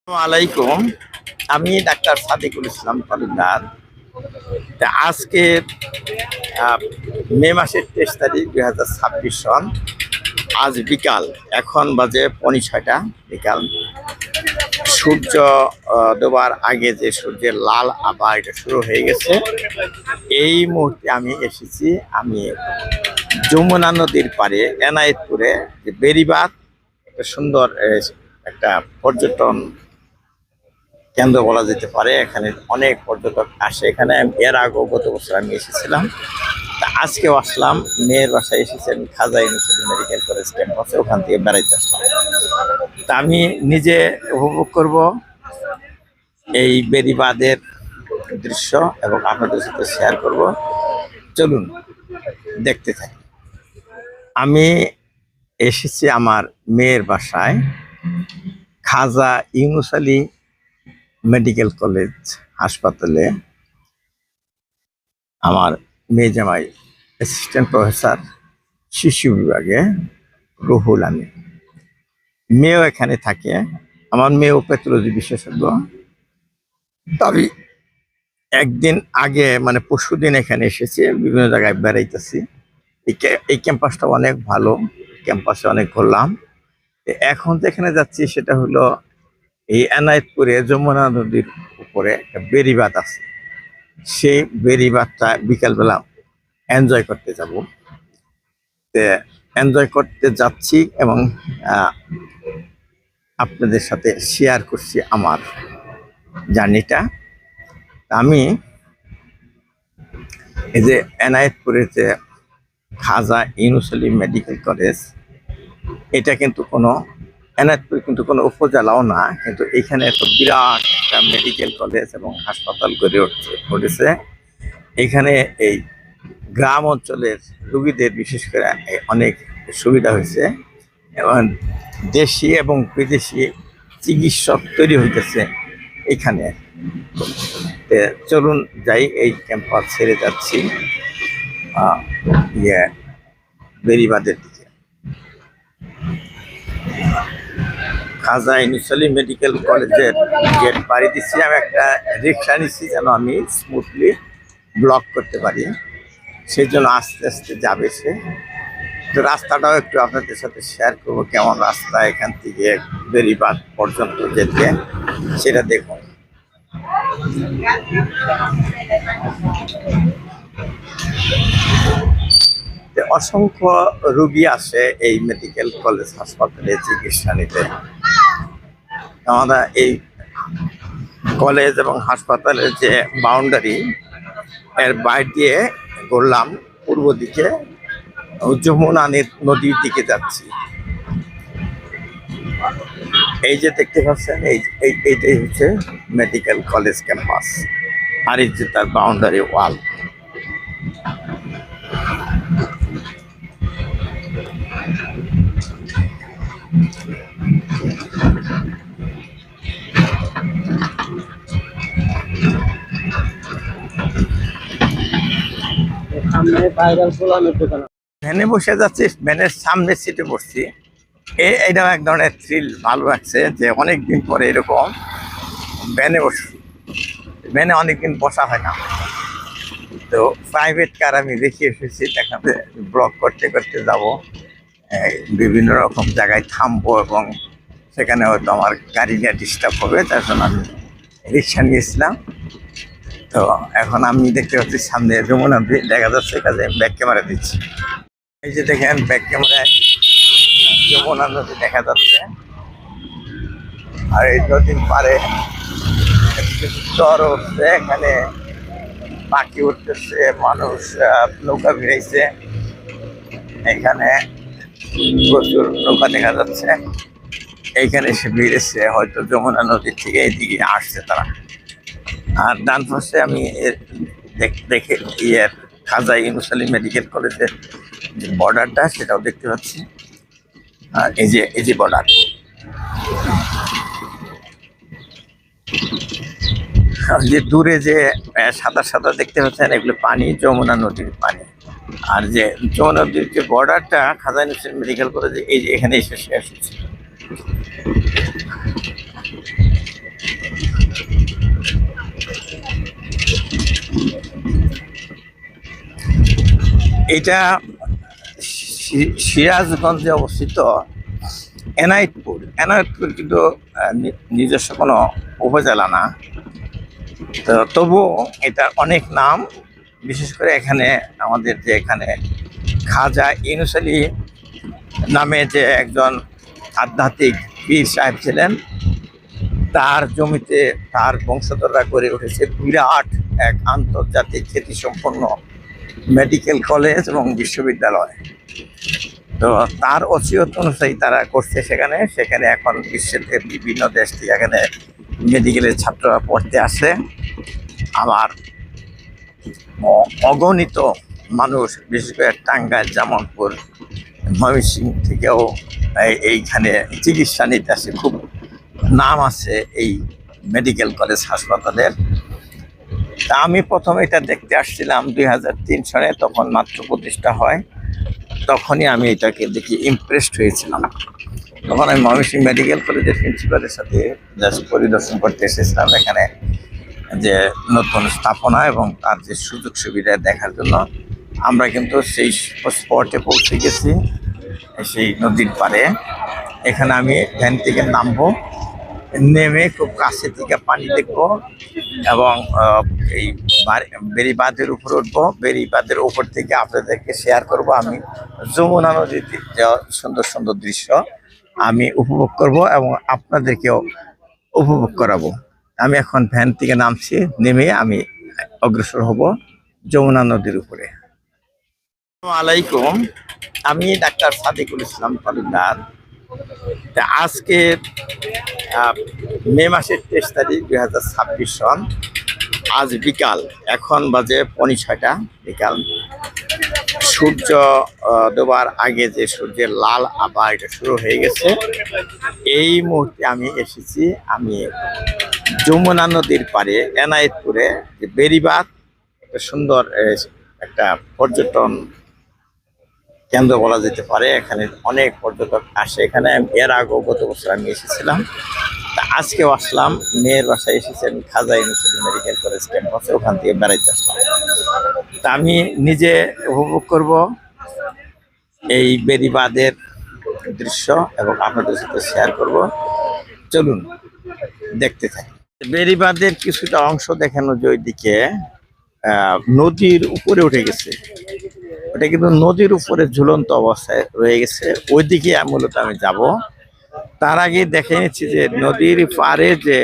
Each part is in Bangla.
আলাইকুম। আমি ডাক্তার সাদিকুল ইসলাম তালুকদার। আজকে মে মাসের 23 তারিখ 2026 সন। আজ বিকাল, এখন বাজে 6:45 বিকাল। সূর্য ডোবার আগে যে সূর্যের লাল আভা এটা শুরু হয়ে গেছে। এই মুহূর্তে আমি এসেছি, আমি যমুনা নদীর পাড়ে এনায়েতপুরে যে বেড়িবাঁধ, একটা সুন্দর একটা পর্যটন কেন্দ্র বলা যেতে পারে। এখানে অনেক পর্যটক আসে। এখানে এর আগেও গত বছর আমি এসেছিলাম, তা আজকেও আসলাম। মেয়ের বাসায় এসেছি আমি, খাজা ইউনিভার্সিটি মেডিকেল কলেজ ক্যাম্পাসে, ওখান থেকে বেড়াইতে আসলাম। তা আমি নিজে উপভোগ করব এই বেড়িবাঁধের দৃশ্য এবং আপনাদের সাথে শেয়ার করব। চলুন দেখতে থাকি। আমি এসেছি আমার মেয়ের বাসায়, খাজা ইউনুস আলী মেডিকেল কলেজ হাসপাতালে। আমার মেয়ে জামাই অ্যাসিস্ট্যান্ট প্রফেসর শিশু বিভাগে রুহুল আমিন, মেয়েও এখানে থাকে। আমার মেয়েও প্যাথোলজি বিশেষজ্ঞ। তবে একদিন আগে মানে পরশুদিন এখানে এসেছি, বিভিন্ন জায়গায় বেড়াইতেছি। এই ক্যাম্পাসটা অনেক ভালো, ক্যাম্পাসে অনেক ঘুরলাম। এখন যেখানে যাচ্ছি সেটা হলো এই এনায়েতপুরে যমুনা নদীর উপরে একটা বেড়িবাঁধ আছে। সেই বেড়িবাঁধটা বিকালবেলা এনজয় করতে যাব। এনজয় করতে যাচ্ছি এবং আপনাদের সাথে শেয়ার করছি আমার জার্নিটা। আমি এই যে এনায়েতপুরের যে খাজা ইউনুস আলী মেডিকেল কলেজ, এটা কিন্তু এনায়েতপুর কিন্তু কোনো উপজেলাও না, কিন্তু এখানে তো বিরাট একটা মেডিকেল কলেজ এবং হাসপাতাল গড়ে উঠেছে। এখানে এই গ্রাম অঞ্চলের রোগীদের বিশেষ করে অনেক সুবিধা হয়েছে এবং দেশি এবং বিদেশি চিকিৎসক তৈরি হইতেছে এখানে। চলুন যাই, এই ক্যাম্পাস ছেড়ে যাচ্ছি বেড়িবাঁধের দিকে। খাজা ইউনুস আলী মেডিকেল কলেজের গেট পাড়ি দিচ্ছি। আমি একটা রিক্সা নিচ্ছি যেন আমি স্মুথলি ব্লক করতে পারি, সেই জন্য আস্তে আস্তে যাবে সে। তো রাস্তাটাও একটু আপনাদের সাথে শেয়ার করবো, কেমন রাস্তা এখান থেকে বেড়িবাঁধ পর্যন্ত যেতে, সেটা দেখুন। অসংখ্য রোগী আসে এই মেডিকেল কলেজ হাসপাতালে চিকিৎসা নিতে। আমরা এই কলেজ এবং হাসপাতালের যে বাউন্ডারি, এর বাইরে দিয়ে ঘুরলাম পূর্ব দিকে, যমুনা নদীর দিকে যাচ্ছি। এই যে দেখতে পাচ্ছেন, এইটাই হচ্ছে মেডিকেল কলেজ ক্যাম্পাস, আর এই যে তার বাউন্ডারি ওয়াল। ভ্যানে বসে যাচ্ছি, ভ্যানের সামনে সিটে বসছি। এইটাও এক ধরনের থ্রিল, ভালো লাগছে যে অনেকদিন পরে এরকম ভ্যানে বসছি। ভ্যানে অনেকদিন বসা হয় না। তো প্রাইভেট কার আমি দেখে এসেছি, দেখাতে ব্লগ করতে করতে যাব, বিভিন্ন রকম জায়গায় থামবো এবং সেখানে হয়তো আমার গাড়ি নিয়ে ডিস্টার্ব হবে, তার জন্য আমি রিক্সা নিয়েছিলাম। তো এখন আমি দেখতে পাচ্ছি সামনে যমুনা দেখা যাচ্ছে, কাজে ব্যাক ক্যামেরা দিচ্ছি। এই যে দেখেন ব্যাক ক্যামেরায় যমুনা নদী দেখা যাচ্ছে, আর এই নদীর পারে চর উঠছে, এখানে পাখি উঠতেছে, মানুষ নৌকা ভিড়াইছে। এখানে প্রচুর নৌকা দেখা যাচ্ছে। এইখানে এসে ভিড়েছে, হয়তো যমুনা নদীর থেকে এইদিকে আসছে তারা। আর ডান পাশে আমি দেখে খাজা ইউনুস আলী মেডিকেল কলেজের যে বর্ডারটা, সেটাও দেখতে পাচ্ছি। আর এই যে বর্ডার, যে দূরে যে সাদা সাদা দেখতে পাচ্ছেন, এগুলো পানি, যমুনা নদীর পানি। আর যে যমুনা নদীর যে বর্ডারটা খাজা ইউনুস আলী মেডিকেল কলেজে, এই যে এখানে এসে শেষ হচ্ছে। এটা সিরাজগঞ্জে অবস্থিত এনায়েতপুর কিন্তু নিজস্ব কোনো উপজেলা না। তো তবুও এটা অনেক নাম, বিশেষ করে এখানে আমাদের যে এখানে খাজা ইউনূস আলী নামে যে একজন আধ্যাত্মিক পীর সাহেব ছিলেন, তার জমিতে তার বংশধররা গড়ে উঠেছে বিরাট এক আন্তর্জাতিক খ্যাতিসম্পন্ন মেডিকেল কলেজ এবং বিশ্ববিদ্যালয়। তো তার ওসিয়ত অনুযায়ী তারা করছে সেখানে এখন বিশ্বের বিভিন্ন দেশ থেকে এখানে মেডিকেলের ছাত্ররা পড়তে আসে। আবার অগণিত মানুষ, বিশেষ করে টাঙ্গাইল, জামালপুর, ময়মনসিংহ থেকেও এইখানে চিকিৎসা নিতে আসে। খুব নাম আছে এই মেডিকেল কলেজ হাসপাতালের। তা আমি প্রথম এটা দেখতে আসছিলাম 2003 সালে, তখন মাত্র প্রতিষ্ঠা হয়। তখনই আমি এটাকে দেখি ইমপ্রেসড হয়েছিলাম। তখন আমি ময়মনসিংহ মেডিকেল কলেজের প্রিন্সিপালের সাথে জাস্ট পরিদর্শন করতে এসেছিলাম এখানে যে নতুন স্থাপনা এবং তার যে সুযোগ সুবিধা দেখার জন্য। আমরা কিন্তু সেই স্পটে পৌঁছে গেছি, সেই নদীর পাড়ে। এখানে আমি ভ্যান থেকে নামবো, নেমে খুব কাছে থেকে পানি দেখবো এবং এই বেড়িবাঁধের উপর উঠবো। বেড়িবাঁধের উপর থেকে আপনাদেরকে শেয়ার করব আমি যমুনা নদীর সুন্দর সুন্দর দৃশ্য আমি উপভোগ করব এবং আপনাদেরকেও উপভোগ করাবো। আমি এখন ভ্যান থেকে নামছি, নেমে আমি অগ্রসর হব যমুনা নদীর উপরে। আসসালামু আলাইকুম, আমি ডাক্তার সাদিকুল ইসলাম তালুকদার। আজকে মে মাসের 23 তারিখ 2026 সন। আজ বিকাল, এখন বাজে 6:45 বিকাল। সূর্য ডোবার আগে যে সূর্যের লাল আভা এটা শুরু হয়ে গেছে। এই মুহূর্তে আমি এসেছি যমুনা নদীর পাড়ে এনায়েতপুরে, যে বেড়িবাঁধ, একটা সুন্দর একটা পর্যটন কেন্দ্র বলা যেতে পারে। এখানে অনেক পর্যটক আসে। এখানে এর আগেও গত বছর আমি এসেছিলাম। তা আজকেও আসলাম, মেয়ের বাসায় এসেছি আমি খাজা ইউনূস আলী মেডিকেল কলেজ ক্যাম্পাসে, ওখান থেকে বেড়াইতে আসলাম। তা আমি নিজে উপভোগ করব এই বেড়িবাঁধের দৃশ্য এবং আপনাদের সাথে শেয়ার করব। চলুন দেখতে থাকি। বেড়িবাঁধের কিছুটা অংশ দেখানো যে ওইদিকে নদীর উপরে উঠে গেছে, ওটা কিন্তু নদীর উপরে ঝুলন্ত অবস্থায় রয়ে গেছে। ওইদিকে মূলত আমি যাব। তার আগে দেখে নিচ্ছি যে নদীর পাড়ে যে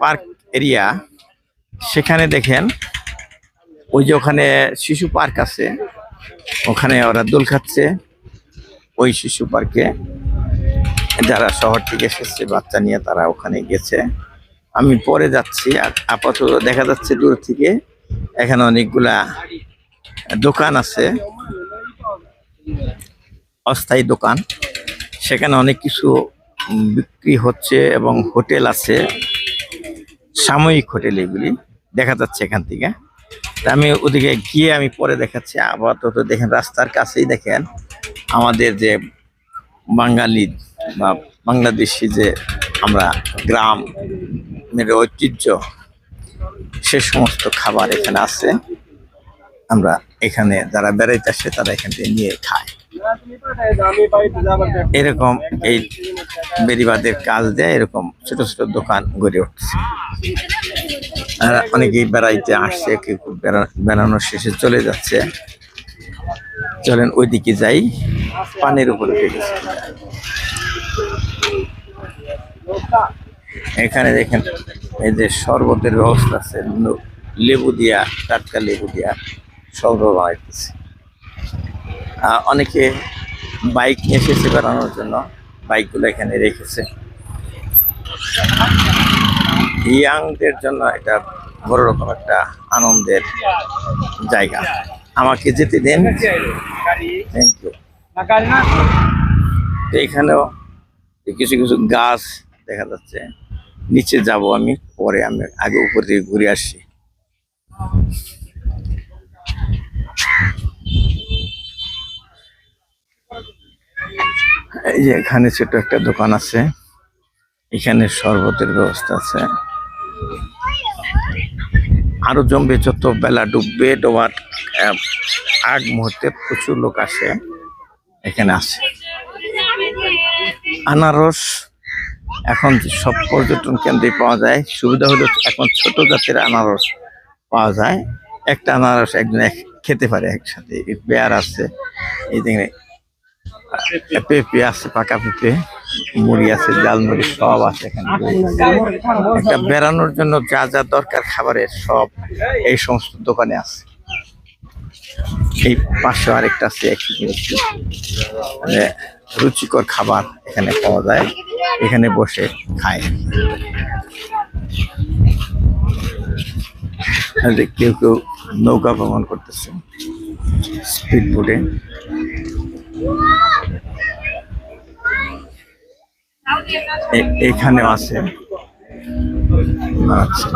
পার্ক এরিয়া, সেখানে দেখেন ওই যে ওখানে শিশু পার্ক আছে, ওখানে ওরা দোল খাচ্ছে। ওই শিশু পার্কে যারা শহর থেকে এসেছে বাচ্চা নিয়ে, তারা ওখানে গেছে। আমি পরে যাচ্ছি। আর আপাতত দেখা যাচ্ছে দূর থেকে এখানে অনেকগুলা দোকান আছে, অস্থায়ী দোকান। সেখানে অনেক কিছু বিক্রি হচ্ছে এবং হোটেল আছে, সাময়িক হোটেল এগুলি দেখা যাচ্ছে এখান থেকে। আমি ওদিকে গিয়ে আমি পরে দেখাচ্ছি। আপাতত দেখেন রাস্তার কাছেই দেখেন আমাদের যে বাঙালি বা বাংলাদেশি যে আমরা গ্রামের ঐতিহ্য, সে সমস্ত খাবার এখানে আছে। আমরা এখানে যারা বেড়াইতে আসে তারা এখান থেকে নিয়ে খায়। এরকম এই বেড়িবাঁধের কাজ দেয়, এরকম ছোট ছোট দোকান গড়ে উঠছে। আর অনেকেই বেড়াইতে আসছে, কেউ বেড়ানো শেষে চলে যাচ্ছে। চলেন ওইদিকে যাই, পানির উপরে উঠে গেছে। এখানে দেখেন এই যে শরবতের ব্যবস্থা আছে, লেবু দিয়া, টাটকা লেবু দিয়া শরবত বানাইতেছে। অনেকে বাইক নিয়ে এসেছে বেড়ানোর জন্য, বাইকগুলো এখানে রেখেছে। ইয়াংদের জন্য এটা বড় রকম একটা আনন্দের জায়গা। আমাকে যেতে দেন, থ্যাংক ইউ। এখানেও কিছু কিছু গাছ দেখা যাচ্ছে। নিচে যাব আমি পরে, আমি আগে উপর থেকে ঘুরে আসি। এই যে এখানে ছোট একটা দোকান আছে, এখানে শরবতের ব্যবস্থা আছে। আরো জমবে যত বেলা ডুববে, ডোবার আগ মুহূর্তে প্রচুর লোক আসে, এখানে আসে। আনারস এখন সব পর্যটন কেন্দ্রে পাওয়া যায়। সুবিধা হলো এখন ছোট জাতের আনারস পাওয়া যায়, একটা আনারস একজন খেতে পারে একসাথে। পেয়ার আছে, এই দিকে পেঁপে আছে, পাকা পেঁপে, মুড়ি আছে, জালমুড়ি সব আছে এখানে। একটা বেড়ানোর জন্য যা যা দরকার খাবারের সব এই সমস্ত দোকানে আছে। এই পাশে আরেকটা আছে, রুচিকর খাবার এখানে পাওয়া যায়, এখানে বসে খায়। কেউ কেউ নৌকা ভ্রমণ করতেছে স্পিড বোটে। এখানেও আছে। আচ্ছা,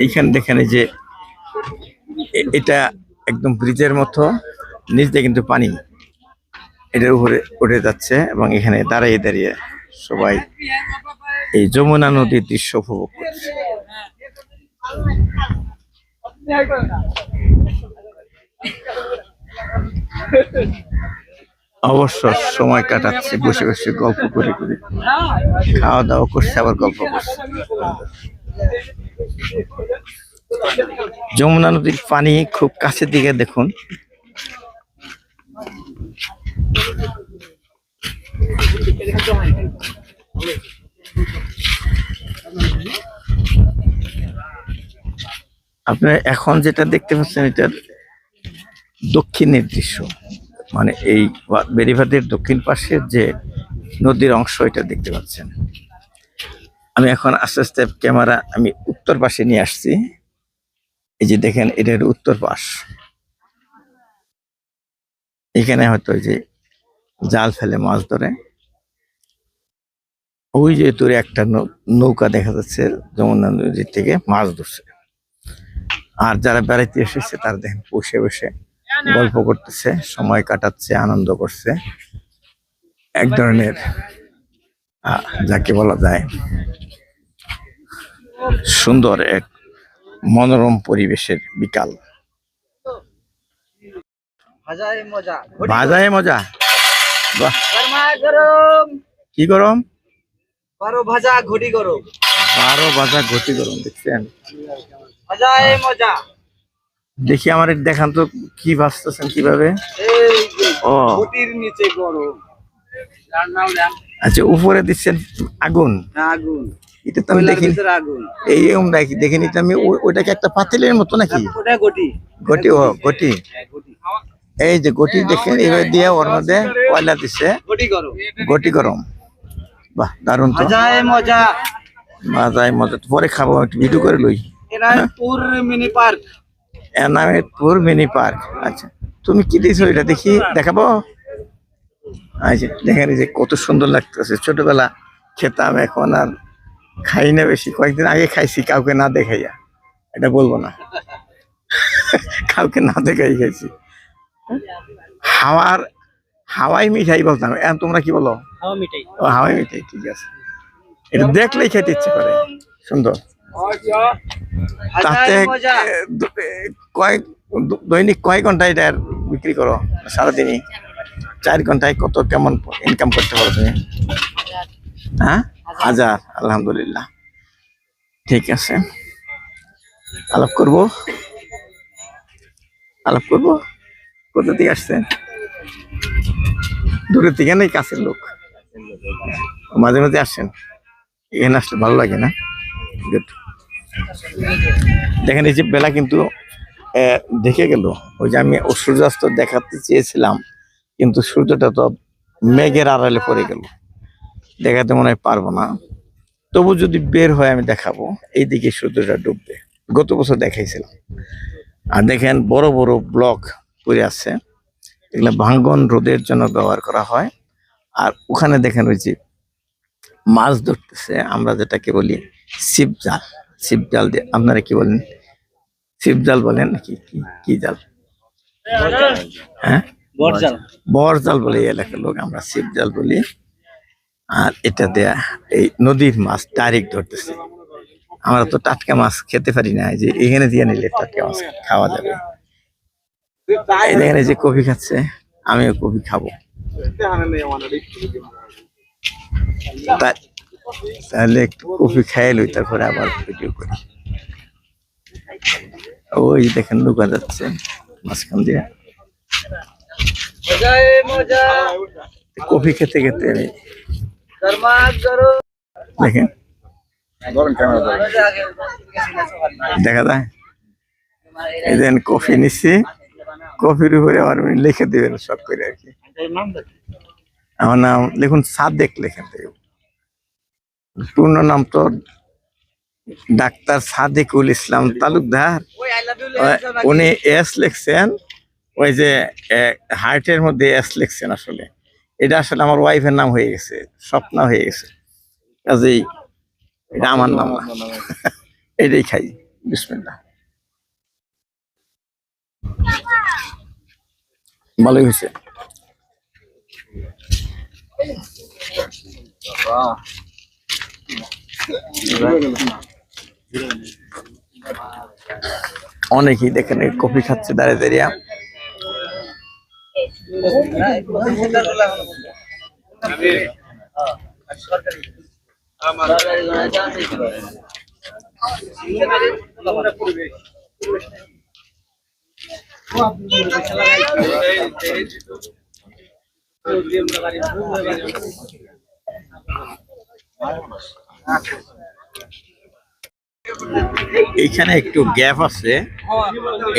এইখানে দেখেন যে এটা একদম ব্রিজের মতো, নিচ দিয়ে কিন্তু পানি এটার উপরে উঠে যাচ্ছে এবং এখানে দাঁড়িয়ে দাঁড়িয়ে সবাই এই যমুনা নদীর দৃশ্য উপভোগ করছে। অবশ্য সময় কাটাচ্ছে বসে বসে গল্প করে করে, খাওয়া দাওয়া করছে আবার গল্প করছে। যমুনা নদীর পানি খুব কাছের দিকে দেখুন। আপনারা এখন যেটা দেখতে পাচ্ছেন এটার দক্ষিণের দৃশ্য, মানে এই বেড়িবাঁধের দক্ষিণ পাশের যে নদীর অংশ এটা দেখতে পাচ্ছেন। আমি এখন আস্তে আস্তে ক্যামেরা আমি উত্তর পাশে নিয়ে আসছি। এই যে দেখেন এটার উত্তর পাশ, এখানে হয়তো যে জাল ফেলে মাছ ধরে। ওই যে দূরে একটা নৌকা দেখা যাচ্ছে, যমুনা নদীর থেকে মাছ ধরছে। আর যারা বেড়াইতে এসেছে তারা দেখেন বসে বসে গল্প করতেছে, সময় কাটাচ্ছে, আনন্দ করছে। এক ধরনের যাকে বলা যায় সুন্দর এক মনোরম পরিবেশের বিকাল। ভাজায় মজা, বাহ, কি গরম, 12 ভাজা ঘটি গরম, 12 ভাজা ঘটি গরম। দেখছেন, ভাজায় মজা। দেখি আমার দেখান তো কি ভাজতেছেন কিভাবে। ও, ঘটির নিচে গরম। আচ্ছা, উপরে দিচ্ছেন আগুন। আগুন, এটা তো আমি দেখিনি, এই দেখিনি তো আমি। ওইটাকে একটা পাতিলের মতো নাকি? ওটা গটি, গটি, ও গটি। এই যে গটি দেখেন, এইভাবে দিয়ে ওর মধ্যে কয়লা দিচ্ছে, গটি গরম, গটি গরম। বাহ, দারুন তো, ভাজায় মজা। ভাজায় মজা। পরে খাবো, একটু ভিডিও করে লই। Enayetpur mini park, Enayetpur mini park. আচ্ছা, তুমি কি দিয়েছো এটা দেখি, দেখাবো। আচ্ছা, দেখেন এই যে কত সুন্দর লাগতেছে। ছোটবেলা খেতাম, এখন আর খাই না বেশি। কয়েকদিন আগে খাইছি কাউকে না দেখাইয়া, এটা বলবো না। কাউকে না দেখাই খাইছি। হাওয়াই মিঠাই বলতাম, এখন তোমরা কি বলো? হাওয়াই মিঠাই, ঠিক আছে। এটা দেখলেই খেতে ইচ্ছে করে, সুন্দর। তাতে দৈনিক কয় ঘন্টা এটা বিক্রি করো? সারাদিনই 4 ঘন্টায় কত কেমন ইনকাম করতে পারো তুমি? হ্যাঁ, 1000। আলহামদুলিল্লাহ, ঠিক আছে। আলাপ করবো, কোথা থেকে আসছেন? দূরের থেকে নেই, কাছের লোক? মাঝে মাঝে আসেন, এখানে আসলে ভালো লাগে না? দেখেন এই যে বেলা কিন্তু দেখে গেল। ওই যে আমি সূর্যাস্ত দেখাতে চেয়েছিলাম, কিন্তু সূর্যটা তো মেঘের আড়ালে পড়ে গেল, দেখাতে মনে হয় পারবো না। তবু যদি বের হয় আমি দেখাবো। এইদিকে সূর্যটা ডুববে, গত বছর দেখাইছিলাম। আর দেখেন বড় বড় ব্লক পড়ে আছে, এগুলো ভাঙ্গন রোধের জন্য ব্যবহার করা হয়। আর ওখানে দেখেন ওই যে মাছ ধরতেছে, আমরা যেটাকে বলি ছিপ জাল। ছিপ জাল দিয়ে, আপনারা কি বলেন? ছিপ জাল বলেন নাকি? কি জাল? হ্যাঁ, বর জাল বলে এই এলাকার লোক, আমরা ছিপ জাল বলি। আর এটা দেয়া এই নদীর মাছ ডাইরেক্ট ধরতেছে। আমরা তো টাটকা মাছ খেতে পারি না, এই যে এখানে দিয়ে নিলে টাটকা মাছ খাওয়া যাবে। এই দেখেন এই যে কফি খাচ্ছে, আমিও কফি খাবো। তাহলে একটু কফি খাইয়ে লই, তারপরে আবার ভিডিও করি। ওই দেখেন নৌকা যাচ্ছে মাঝখান দিয়ে। কফি খেতে খেতে আমি দেখেন দেখা যায়। এই দেন কফি নিচ্ছি, কফির উপরে আমার লিখে দিবেন সব করে আর কি। আমার নাম লিখুন সাদেক, লেখেন। পূর্ণ নাম তো ডাক্তার সাদেকুল ইসলাম তালুকদার। উনি এস লিখছেন, ওই যে হার্টের মধ্যে এস লিখছেন। আসলে এটা আসলে আমার ওয়াইফের নাম হয়ে গেছে, স্বপ্না হয়ে গেছে, কাজেই এটা আমার নাম না। এটাই খাই। বিসমিল্লাহ। ভালোই হয়েছে। অনেকেই দেখেন কফি খাচ্ছে দাঁড়িয়ে দাঁড়িয়ে। এইখানে একটু গ্যাপ আছে,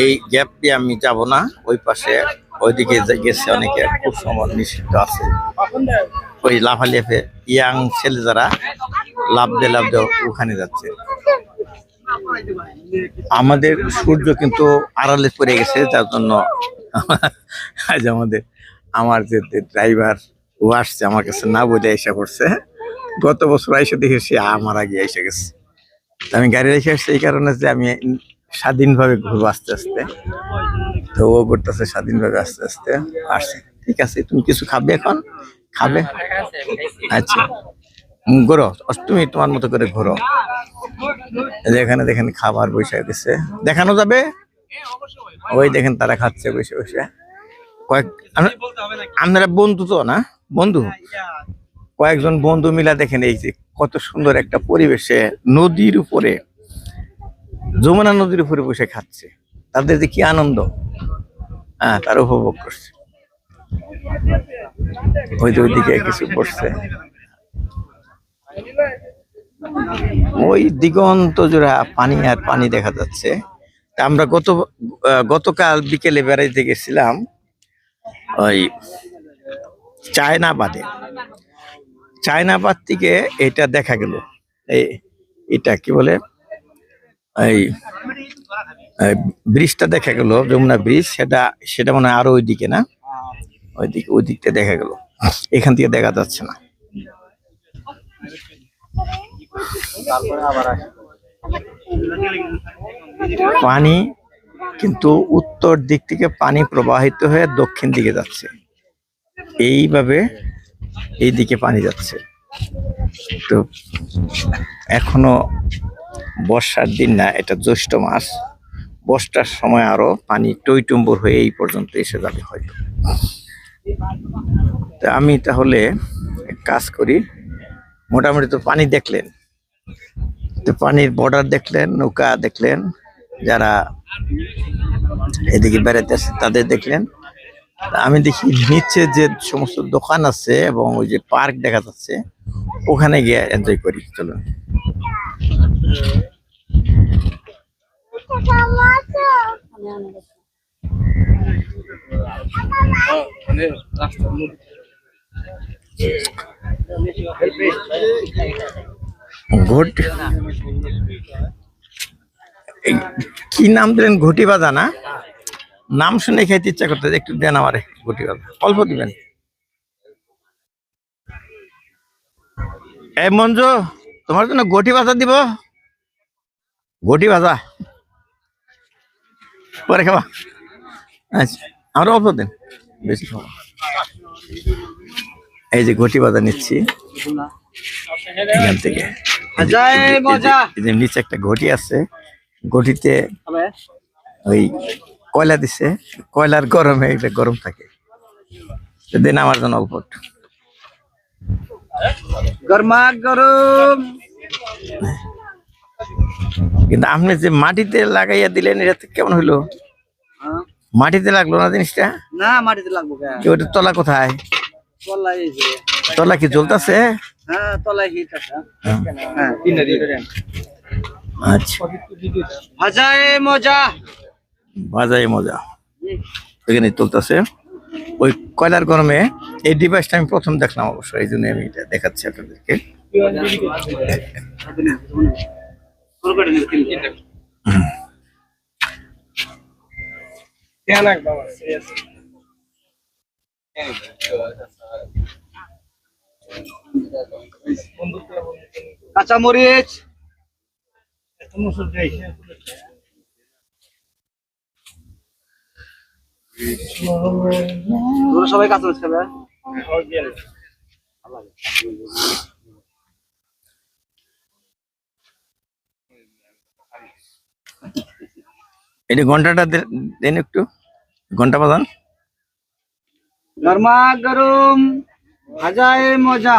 এই গ্যাপ দিয়ে আমি যাব না। ওই পাশে ওইদিকে গেছে অনেকে, খুব সময় নিষিদ্ধ আছে। ওই লাফালিয়াফে ইয়াং ছেলে যারা লাভ দিয়ে ওখানে যাচ্ছে। আমাদের সূর্য কিন্তু আড়ালে পড়ে গেছে, যার জন্য আজ আমার যে ড্রাইভার ও আসছে আমার কাছে না বলে এসে পড়ছে। গত বছর এসে দেখে সে আমার আগে এসে গেছে। আমি গাড়ি রেখে আসছি এই কারণে যে আমি স্বাধীনভাবে ঘুরবো আস্তে আস্তে। তো ও করতেছে স্বাধীনভাবে আস্তে আস্তে আসছে। ঠিক আছে, তুমি কিছু খাবে এখন? খাবে? আচ্ছা ঘোরো, তুমি তোমার মতো করে ঘোরো। এখানে দেখেন খাবার বসে গেছে, দেখানো যাবে। ওই দেখেন তারা খাচ্ছে বসে বসে। আপনারা বন্ধু তো না? বন্ধু, কয়েকজন বন্ধু মিলা দেখেন এই যে কত সুন্দর একটা পরিবেশে নদীর উপরে, যমুনা নদীর উপরে বসে খাচ্ছে। তাদের যে কি আনন্দ, হ্যাঁ, তারা উপভোগ করছে। ওইদিকে কিছু করছে, ওই দিগন্ত জোড়া পানি আর পানি দেখা যাচ্ছে। তা আমরা গতকাল বিকেলে বেড়াইতে গেছিলাম ওই চায়নাবাদ থেকে। এটা দেখা গেল, এটা কি বলে, এই ব্রিজটা দেখা গেল, যমুনা ব্রিজ। সেটা মনে হয় আরো ওইদিকে না, ওই দিকটা দেখা গেল, এখান থেকে দেখা যাচ্ছে না। পানি কিন্তু উত্তর দিক থেকে পানি প্রবাহিত হয়ে দক্ষিণ দিকে যাচ্ছে, এইভাবে এই দিকে পানি যাচ্ছে। তো এখনো বর্ষার দিন না, এটা জ্যৈষ্ঠ মাস। বর্ষার সময় আরো পানি টইটুম্বর হয়ে এই পর্যন্ত এসে যাবে হয়তো। তা আমি তাহলে কাজ করি। মোটামুটি তো পানি দেখলেন, তো পানির বর্ডার দেখলেন, নৌকা দেখলেন, যারা এদিকে বেড়াতে আসছে তাদের দেখলেন। আমি দেখি নিচে যে সমস্ত দোকান আছে এবং ওই যে পার্ক দেখা যাচ্ছে, ওখানে গিয়ে এনজয় করি। চলুন। কি নাম দিলেন? ঘটি বাজা না? নাম শুনে খাইতে ইচ্ছা করতে, একটু দেন আমারে ঘটি বাজা, অল্প দিবেন। এই মঞ্জু, তোমার জন্য ঘটি ভাজা দিব। ঘটি ভাজা পরে খাবা? আচ্ছা, আমরা অল্প দেন, বেশি খাবো। এই যে ঘটি ভাজা নিচ্ছি এখান থেকে, ভাজায় মজা। এই যে নিচে একটা ঘটি আছে, ঘটিতে হবে ওই কয়লা দিছে, কয়লার গরমে এটা গরম থাকে। দিন আমার জন্য অল্প একটু। গরমা গরম। কিন্তু আপনি যে মাটিতে লাগাইয়া দিলেন এটা তো কেমন হইলো? হ্যাঁ? মাটিতে লাগলো না জিনিসটা? না মাটিতে লাগবো কে? ওটা তলা কোথায়? তলায় এই যে। তলা কি জ্বলতেছে? হ্যাঁ তলায় হিট আছে। হ্যাঁ তিনটা আচ্ছা, ভাজায় মজা। বাজাই মজা। এখানে চলতেছে ওই কয়লার গরমে। এই ডিভাইসটা আমি প্রথম দেখলাম অবশ্য, এই জন্য আমি এটা দেখাচ্ছি আপনাদেরকে। কাঁচা মরিচ। তোরা সবাই কাঁচা মরিচ খাবে? এটা ঘন্টাটা দেন একটু, ঘন্টা বাজান। গরমা গরম ভাজায় মজা।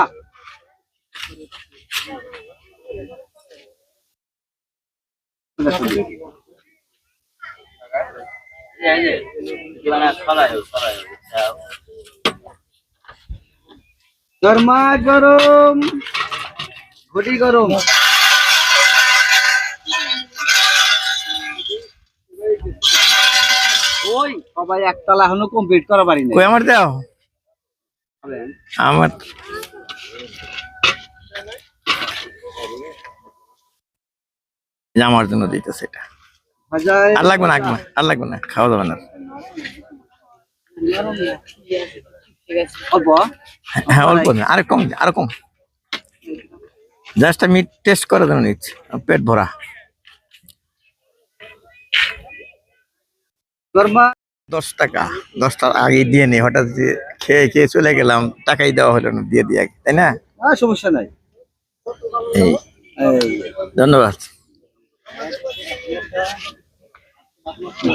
গরমা গরম ঘটি গরম। ওই সবাই একতলা এখনো কমপ্লিট করা পারিনি। কই আমার দাও, আমার আমার জন্য দিতেছে এটা। ভাজায় আর লাগবে না, আর লাগবে না, খাওয়া যাবে না। অল্প। হ্যাঁ অল্প না, আরে কম, আরো কম। জাস্ট আমি টেস্ট করার জন্য নিচ্ছি, পেট ভরা। গরমা 10 টাকা, 10টার আগে দিয়ে নি, হঠাৎ যে খেয়ে খেয়ে চলে গেলাম, টাকাই দেওয়া হলো না, দিয়ে দিয়ে, তাই না? সমস্যা নাই। এই ধন্যবাদ।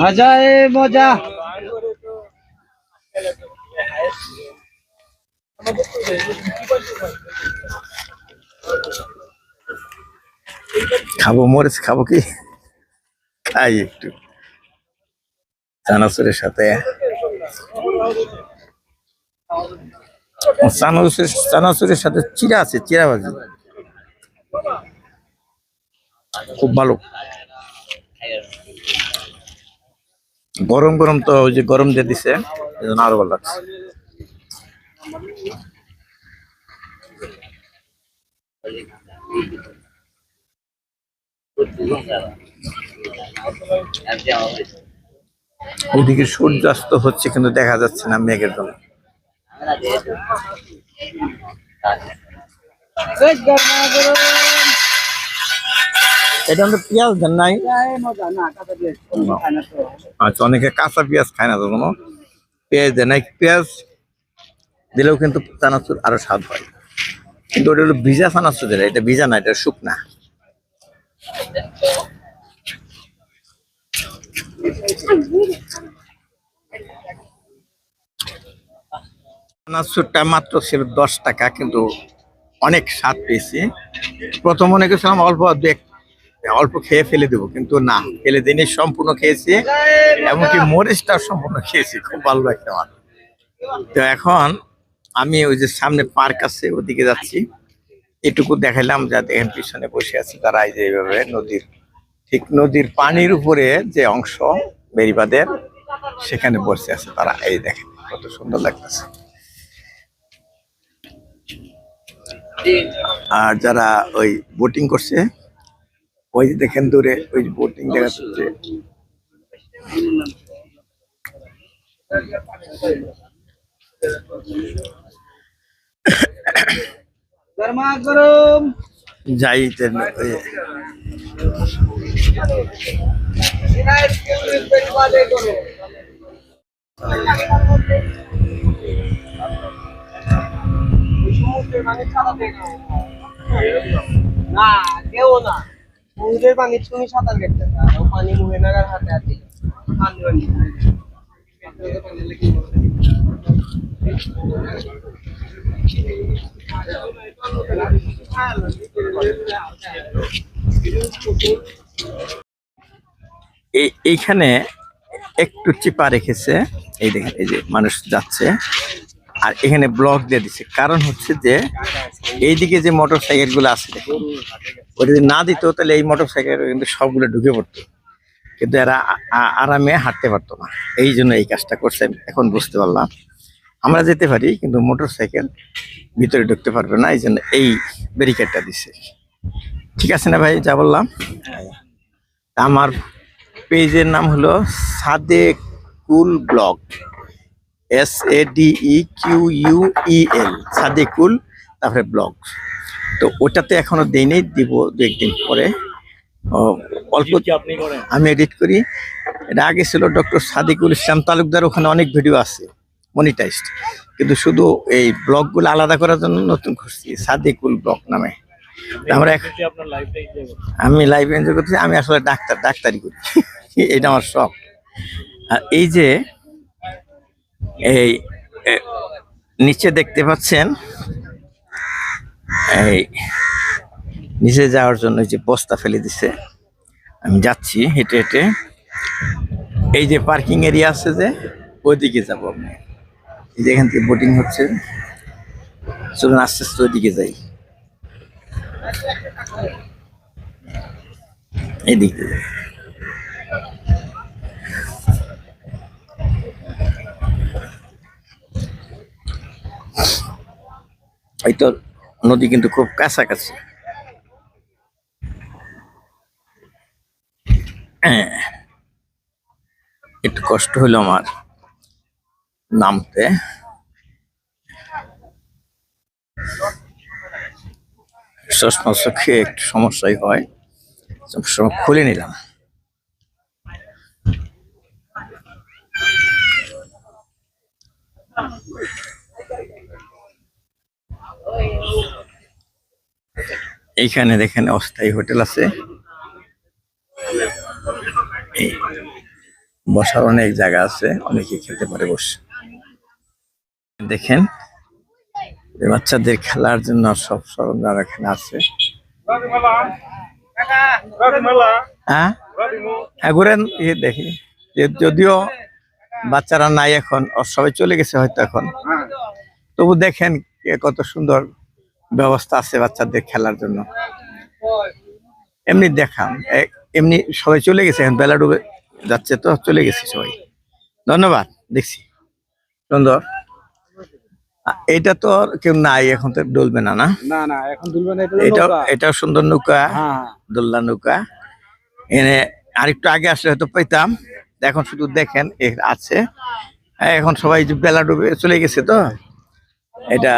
ভাজায় মজা। খাবো মরিচ, খাবো কি, খাই একটু চানাচুরের সাথে। চানাচুরের সাথে চিড়া আছে, চিড়া ভাজি খুব ভালো। গরম গরম তো, ওই যে গরম দিয়ে দিছে, এই জন্য আরো ভালো লাগছে। ওইদিকে সূর্যাস্ত হচ্ছে কিন্তু দেখা যাচ্ছে না মেঘের জন্য। গরমা গরম এটা আমাদের পেঁয়াজ দেন নাই? মজা না কাঁচা পেঁয়াজ খায় না তো। আচ্ছা, অনেকে কাঁচা পেঁয়াজ খায় না, তো কোনো পেঁয়াজ দেয় নাই। পেঁয়াজ দিলেও কিন্তু চানাচুর আরো স্বাদ হয়, কিন্তু ওটা হলো ভিজা চানাচুর দিলে, এটা ভিজা না, এটা শুকনা। চানাচুরটা মাত্র ছিল 10 টাকা, কিন্তু অনেক স্বাদ পেয়েছি। প্রথম মনে করছিলাম অল্প খেয়ে ফেলে দেবো, কিন্তু না, ফেলে দিনে সম্পূর্ণ খেয়েছি, এমনকি মরিচটা সম্পূর্ণ খেয়েছি, খুব ভালো লাগছে আমার। তো এখন আমি ওই যে সামনে পার্ক আছে ওদিকে যাচ্ছি, এটুকু দেখাইলাম। যা দেখেন পিছনে বসে আছে তারা, এই যে এইভাবে নদীর পানির উপরে যে অংশ বেড়িবাঁধের, সেখানে বসে আছে তারা। এই দেখেন কত সুন্দর লাগতেছে। আর যারা ওই বোটিং করছে, ওই যে দেখেন দূরে ওই বোটিং দেখা যাচ্ছে। গরমা গরম যাই না কেউ না মুখের পানি তুমি সাঁতার কাটতে ও পানি মুখে নাগার হাতে হাতে পানি পানি এইখানে একটু চিপা রেখেছে, এই দেখেন এই যে মানুষ যাচ্ছে, আর এখানে ব্লক দিয়ে দিচ্ছে। কারণ হচ্ছে যে এইদিকে যে মোটর সাইকেল গুলো আছে দেখুন, ওটা যদি না দিত তাহলে এই মোটর সাইকেল কিন্তু সবগুলো ঢুকে পড়তো, কিন্তু এরা আরামে হাঁটতে পারতো না। এই জন্য এই কাজটা করছে, এখন বুঝতে পারলাম। আমরা যেতে পারি কিন্তু মোটর সাইকেল ভিতরে ঢুকতে পারবে না, এই জন্য এই ব্যারিকেডটা দিছে। ঠিক আছে না ভাই, যা বললাম? আমার পেজের নাম হলো সাদেকুল ব্লগ, SADEQUEL, সাদেকুল তারপরে ব্লগ। তো ওটাতে এখনো দেই নেই, দিব দু একদিন পরে। অল্প আমি এডিট করি। এটা আগে ছিল ডক্টর সাদেকুল ইসলাম তালুকদার, ওখানে অনেক ভিডিও আছে মনিটাইজড, কিন্তু শুধু এই ব্লগগুলো আলাদা করার জন্য নতুন করছি সাদেকুল ব্লগ নামে। আমরা আমি লাইভ এনজয় করতেছি। আমি আসলে ডাক্তারি করি, এটা আমার শখ। আর এই যে এই নিচে দেখতে পাচ্ছেন, এই নিচে যাওয়ার জন্য যে বস্তা ফেলে দিছে, আমি যাচ্ছি হেঁটে হেঁটে। এই যে পার্কিং এরিয়া আছে যে, ওইদিকে যাবো আমি। এই যে এখান থেকে বোটিং হচ্ছে, চলুন আস্তে আস্তে ওইদিকে যাই। এদিকে এই তো নদী কিন্তু খুব কাছাকাছি। একটু কষ্ট হলো আমার নামতে। চশমা চোখে একটু সমস্যাই হয়, সবসময় খুলে নিলাম। এইখানে দেখেন অস্থায়ী হোটেল আছে, বসার অনেক জায়গা আছে, অনেকে খেতে পারে বসে। দেখেন বাচ্চাদের খেলার জন্য সব সরঞ্জাম এখানে আছে। হ্যাঁ হ্যাঁ, ঘুরেন দেখি। যদিও বাচ্চারা নাই এখন, সবাই চলে গেছে হয়তো এখন, তবু দেখেন কত সুন্দর ব্যবস্থা আছে বাচ্চাদের খেলার জন্য। এমনি দেখান, এমনি সবাই চলে গেছে, এখন বেলা ডুবে যাচ্ছে তো চলে গেছে সবাই। ধন্যবাদ, দেখছি সুন্দর। এটা তো আর কেউ নাই এখন, তো ডলবে না, না না না এখন দুলবে না, এটাও সুন্দর নৌকা, হ্যাঁ দোলনা নৌকা। এনে আরেকটু আগে আসলে হয়তো পেতাম, এখন শুধু দেখেন আছে। এখন সবাই যে বেলা ডুবে চলে গেছে তো, এটা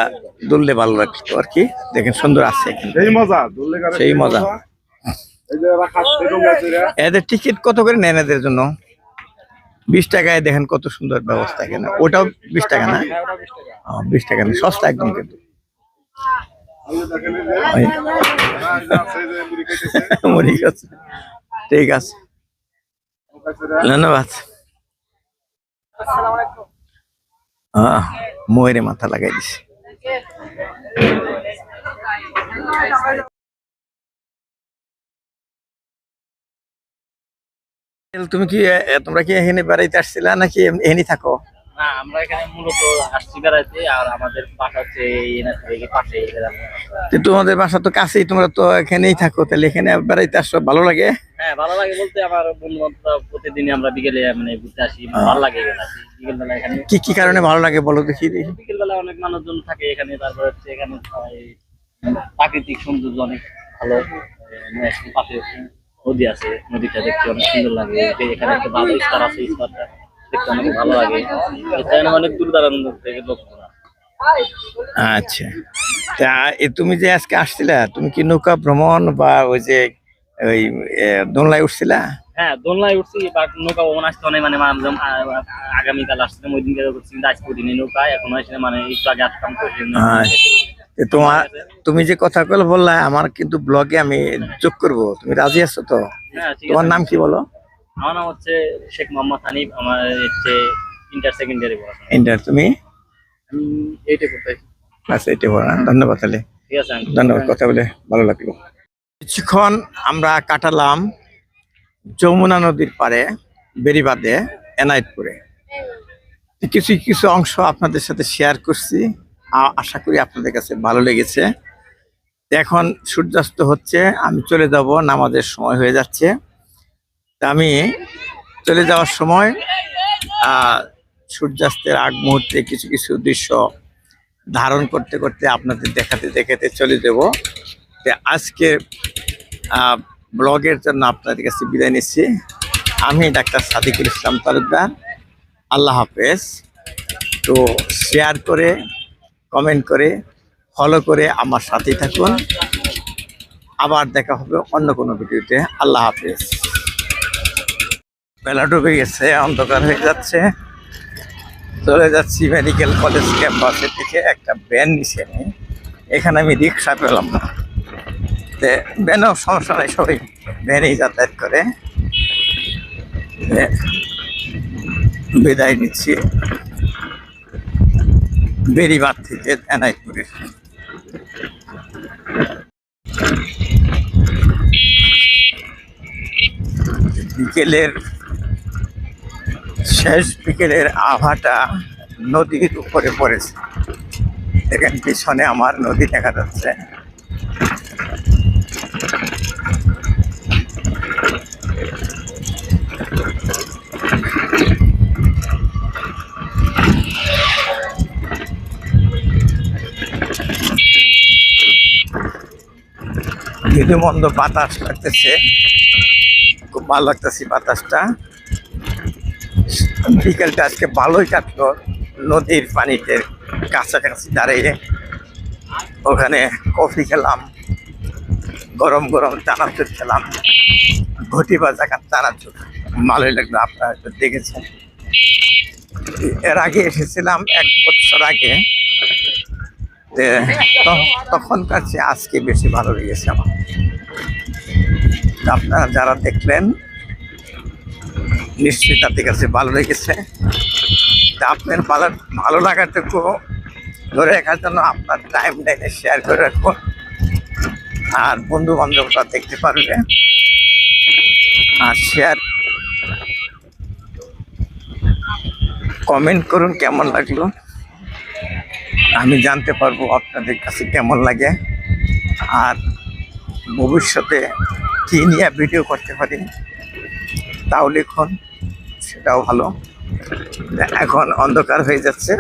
দুললে ভালো লাগতো আর কি। দেখেন সুন্দর আছে, সেই মজা। এদের টিকিট কত করে নেন এদের জন্য? 20 টাকায়। দেখেন কত সুন্দর ব্যবস্থা এখানে। ওটাও 20 টাকা না? 20 টাকা না, সস্তা একদম কিন্তু। ঠিক আছে, ধন্যবাদ। ময়ূরে মাথা লাগাই দিছে। তুমি কি তোমরা কি এখানে বেড়াইতে আসছিলা নাকি এখানে থাকো? না, আমরা এখানে মূলত আসছি বেড়াইতে, আর আমাদের বাসা হচ্ছে এই পাশে। তোমাদের বাসা তো কাছেই, তোমরা তো এখানেই থাকো, তাহলে এখানে বেড়াইতে আসছো, ভালো লাগে? হ্যাঁ ভালো লাগে বলতে, আমার বন্ধু বান্ধব প্রতিদিনই আমরা বিকেলে মানে ঘুরতে আসি, ভালো লাগে এখানে আসি। বিকেল বেলা এখানে কি কারণে ভালো লাগে বলো দেখি? বিকেল বেলা অনেক মানুষজন থাকে এখানে, তারপর হচ্ছে এখানে প্রাকৃতিক সৌন্দর্য অনেক ভালো। পাশে নদী আছে, নদীটা দেখতে অনেক সুন্দর লাগে। এখানে একটা ভালো স্টার আছে, স্টারটা দেখতে অনেক ভালো লাগে। এখানে অনেক দূর দূরান্ত থেকে লোক। আচ্ছা, তা তুমি যে আজকে আসছিলা, তুমি কি নৌকা ভ্রমণ বা ওই যে ওই দোলনায় উঠছিলা? হ্যাঁ দোলনায় উঠছি, বাট নৌকা ভ্রমণ আসতে অনেক মানে আগামীকাল আসছিলাম, ওই দিন করছি, আজকে উঠিনি নৌকায়, এখন আসলে মানে একটু আগে আসতাম তো। তোমার তুমি যে কথাগুলো বললা আমার কিন্তু ব্লগে আমি যোগ করব, তুমি রাজি আছো তো? হ্যাঁ ঠিক তোমার আছে। নাম কি বলো? আমার নাম হচ্ছে শেখ মোহাম্মদ হানিফ, আমার হচ্ছে ইন্টার সেকেন্ডারি পড়াশোনা। ইন্টার, তুমি? আমি এইটা করতে। আচ্ছা, এটা বলো। ধন্যবাদ তাহলে, ঠিক আছে uncle। ধন্যবাদ, কথা বলে ভালো লাগলো। কিছুক্ষণ আমরা কাটালাম যমুনা নদীর পাড়ে, বেড়িবাঁধে, এনায়েতপুরে। কিছু কিছু অংশ আপনাদের সাথে শেয়ার করছি, আশা করি আপনাদের কাছে ভালো লেগেছে। এখন সূর্যাস্ত হচ্ছে, আমি চলে যাব, নামাজের সময় হয়ে যাচ্ছে। তা আমি চলে যাওয়ার সময় সূর্যাস্তের আগ মুহূর্তে কিছু কিছু দৃশ্য ধারণ করতে করতে আপনাদের দেখাতে দেখাতে চলে যাব। আজকে ব্লগের জন্য আপনাদের কাছে বিদায় নিচ্ছি। আমি ডাক্তার সাদিকুল ইসলাম তালুকদার। আল্লাহ হাফেজ। তো শেয়ার করে, কমেন্ট করে, ফলো করে আমার সাথেই থাকুন। আবার দেখা হবে অন্য কোনো ভিডিওতে। আল্লাহ হাফেজ। বেলা ডুবে গেছে, অন্ধকার হয়ে যাচ্ছে, চলে যাচ্ছি মেডিকেল কলেজ ক্যাম্পাসের দিকে। একটা ভ্যান নিচে আমি, এখানে আমি রিক্সা পেলাম না, ভ্যানও সমস্যা নাই, সবাই ভ্যানেই যাতায়াত করে। বিদায় নিচ্ছি বেড়িবাঁধ থেকে এনায়েতপুরে। বিকেলের শেষ বিকেলের আভাটা নদীর উপরে পড়েছে। দেখেন পিছনে আমার নদী দেখা যাচ্ছে। মন্দ বাতাস লাগতেছে, খুব ভালো লাগতেছে বাতাসটা। বিকেলটা আজকে ভালোই কাটলো নদীর পানিতে কাছাকাছি দাঁড়িয়ে। ওখানে কফি খেলাম, গরম গরম চানাচুর খেলাম, ঘটি বাজা চানাচুর, ভালোই লাগলো। আপনারা হয়তো দেখেছেন, এর আগে এসেছিলাম 1 বছর আগে, তখনকার চেয়ে আজকে বেশি ভালো লেগেছে আমার। আপনারা যারা দেখলেন নিশ্চয়ই তাদের কাছে ভালো লেগেছে। আপনার ভালো লাগাটুকু ধরে রাখার জন্য আপনার টাইম লাইনে শেয়ার করে রাখুন, আর বন্ধু বান্ধবরা দেখতে পারবে। আর শেয়ার, কমেন্ট করুন কেমন লাগলো, আমি জানতে পারবো আপনাদের কাছে কেমন লাগে। আর ভবিষ্যতে কী নিয়ে ভিডিও করতে পারি তাও লিখুন, সেটাও ভালো। এখন অন্ধকার হয়ে যাচ্ছে,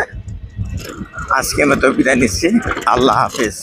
আজকে মতো বিদায় নিচ্ছি। আল্লাহ হাফিজ।